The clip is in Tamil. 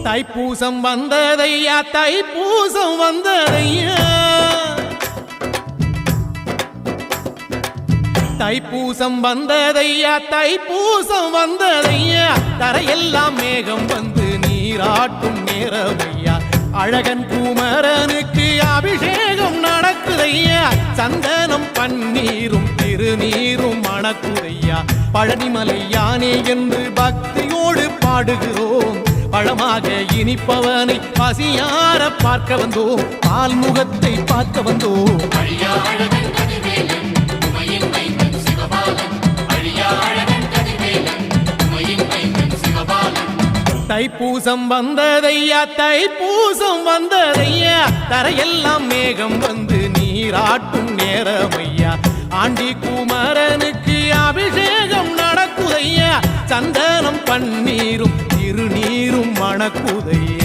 தைப்பூசம் வந்ததையா தைப்பூசம் வந்ததையா தைப்பூசம் வந்ததையா தைப்பூசம் வந்ததையா தரையெல்லாம் மேகம் வந்து நீராட்டும் நேரமையா அழகன் குமரனுக்கு அபிஷேகம் நடக்குதையா சந்தனம் பன்னீரும் திருநீரும் மணக்குதையா பழனிமலை யானே என்று பக்தியோடு பாடுகிறோம் பழமாக இனிப்பவனை பசியார பார்க்க வந்தோம் பால்முகத்தை பார்க்க வந்தோம் தைப்பூசம் வந்ததையா தைப்பூசம் வந்ததையா தரையெல்லாம் மேகம் வந்து நீராட்டும் நேரமையா ஆண்டி குமரனுக்கு அபிஷேகம் நடக்குதையா சந்தனம் பன்னீரும் திருநீரும் மணக்குதையா